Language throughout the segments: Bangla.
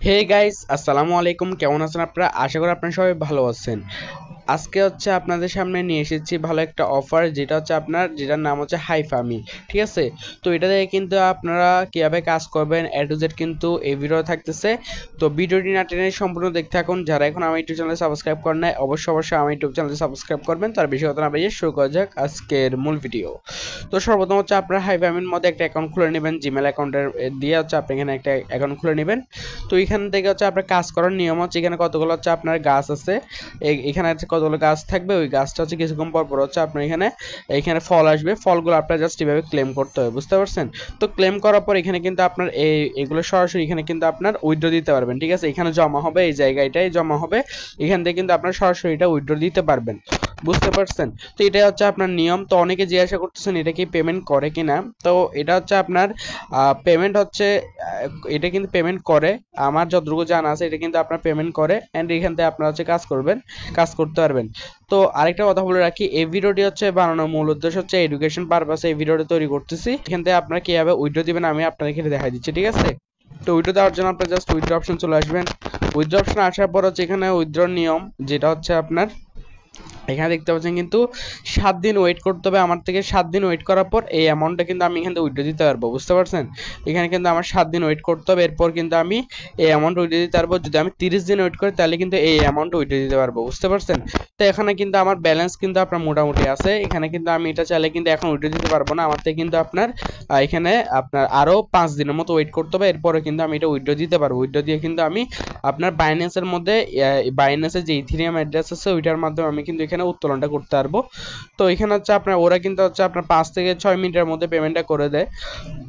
হে গাইস, আসসালামু আলাইকুম। কেমন আছেন আপনারা? আশা করি আপনারা সবাই ভালো আছেন। আজকে হচ্ছে আপনাদের সামনে নিয়ে এসেছি ভালো একটা অফার, যেটা হচ্ছে যেটার নাম হচ্ছে হাইফামি। ঠিক আছে, তো এটা থেকে কিন্তু আপনারা কিভাবে কাজ করবেন এ টু জেড কিন্তু এই ভিডিও থাকতেছে। তো ভিডিওটি না টেনে সম্পূর্ণ দেখতে থাকুন। যারা এখন আমার ইউটিউব চ্যানেল সাবস্ক্রাইব করেন নাই, অবশ্যই আমার ইউটিউব চ্যানেল সাবস্ক্রাইব করবেন। তার বেশি কথা না বাড়িয়ে শুরু করা যাক আজকের মূল ভিডিও। তো সর্বপ্রথম হচ্ছে আপনার হাইফামির মধ্যে একটা অ্যাকাউন্ট খুলে নেবেন, জিমেল অ্যাকাউন্টের দিয়ে হচ্ছে আপনি এখানে একটা অ্যাকাউন্ট খুলে নেবেন। তো এখান থেকে হচ্ছে আপনার কাজ করার নিয়ম হচ্ছে, এখানে কতগুলো হচ্ছে আপনার গাছ আছে, এখানে হচ্ছে কতগুলো গাছ থাকবে। ওই গাছটা হচ্ছে কিছুক্ষণ পর পর হচ্ছে আপনার এখানে ফল আসবে। ফলগুলো আপনার জাস্ট এভাবে ক্লেম করতে হবে, বুঝতে পারছেন? তো ক্লেম করার পর এখানে কিন্তু আপনার এগুলো সরাসরি এখানে কিন্তু আপনার উইথড্র দিতে পারবেন। ঠিক আছে, এখানে জমা হবে, এই জায়গাটাই জমা হবে। এখান থেকে কিন্তু আপনার সরাসরি এটা উইথড্র দিতে পারবেন, বুঝতে পারছেন? তো এটা হচ্ছে আপনার নিয়ম। তো অনেকে জিজ্ঞাসা করতেছেন এটা কি পেমেন্ট করে কিনা। তো এটা হচ্ছে আপনার পেমেন্ট হচ্ছে, এটা কিন্তু পেমেন্ট করে। আমার যতটুকু জানা আছে এটা কিন্তু আপনার পেমেন্ট করে, এন্ড এখান থেকে আপনারা হচ্ছে কাজ করতে পারবেন। তো আরেকটা কথা বলে রাখি, এই ভিডিওটি হচ্ছে বানানোর মূল উদ্দেশ্য হচ্ছে এডুকেশন পারপাসে এই ভিডিওটি তৈরি করতেছি। এখান থেকে আপনারা কিভাবে উইথড্র দিবেন আমি আপনাদেরকে দেখাই দিচ্ছি, ঠিক আছে? তো উইথড্র দেওয়ার জন্য আপনার জাস্ট উইথড্র অপশন চলে আসবেন। উইথড্র অপশন আসার পর হচ্ছে এখানে উইথড্র নিয়ম, যেটা হচ্ছে আপনার এখানে দেখতে পাচ্ছেন কিন্তু 7 দিন ওয়েট করতে হবে আমার থেকে। 7 দিন ওয়েট করার পর এই অ্যামাউন্টটা কিন্তু আমি এখান থেকে উইথড্র দিতে পারবো, বুঝতে পারছেন? এখানে কিন্তু আমার 7 দিন ওয়েট করতে হবে, এরপর কিন্তু আমি এই অ্যামাউন্ট উইথড্র দিতে পারবো। যদি আমি 30 দিন ওয়েট করি তাহলে কিন্তু এই অ্যামাউন্ট উইথড্র দিতে পারবো, বুঝতে পারছেন? তো এখানে কিন্তু আমার ব্যালেন্স কিন্তু আপনার মোটামুটি আছে। এখানে কিন্তু আমি এটা চাইলে কিন্তু এখন উইথড্র দিতে পারবো না, আমার থেকে কিন্তু আপনার এখানে আপনার আরো 5 দিনের মতো ওয়েট করতে হবে। এরপরে কিন্তু আমি এটা উইথড্র দিতে পারবো। উইথড্র দিয়ে কিন্তু আমি আপনার বাইন্যান্সের মধ্যে, বাইন্যান্সের যে ইথিরিয়াম অ্যাড্রেস আছে ওইটার মাধ্যমে আমি কিন্তু এখানে উত্তোলনটা করতে পারবো। তো এখানে হচ্ছে আপনার ওরা কিন্তু হচ্ছে আপনার 5 থেকে 6 মিনিটের মধ্যে পেমেন্টটা করে দেয়।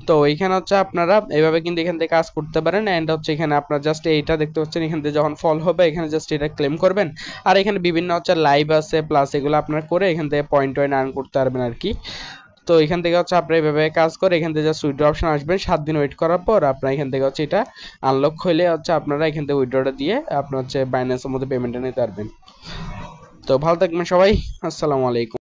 তো এখানে হচ্ছে আপনারা এইভাবে কিন্তু এখান থেকে কাজ করতে পারেন। এন্ড হচ্ছে এখানে আপনার জাস্ট এইটা দেখতে পাচ্ছেন, এখান থেকে যখন ফল হবে এখানে জাস্ট এটা ক্লেম করবেন। আর এখানে বিভিন্ন হচ্ছে লাইভ আছে, প্লাস এগুলো আপনার করে এখান থেকে পয়েন্ট আর্ন করতে পারবেন আর কি। তো এখান থেকে হচ্ছে আপনার এইভাবে কাজ করে এখান থেকে জাস্ট উইথড্র অপশন আসবেন। 7 দিন ওয়েট করার পর আপনার এখান থেকে হচ্ছে এটা আনলক হইলে হচ্ছে আপনারা এখান থেকে উইথড্রটা দিয়ে আপনার হচ্ছে বাইন্যান্সের মধ্যে পেমেন্টটা নিতে পারবেন। তো ভালো থাকবেন সবাই, আসসালামু আলাইকুম।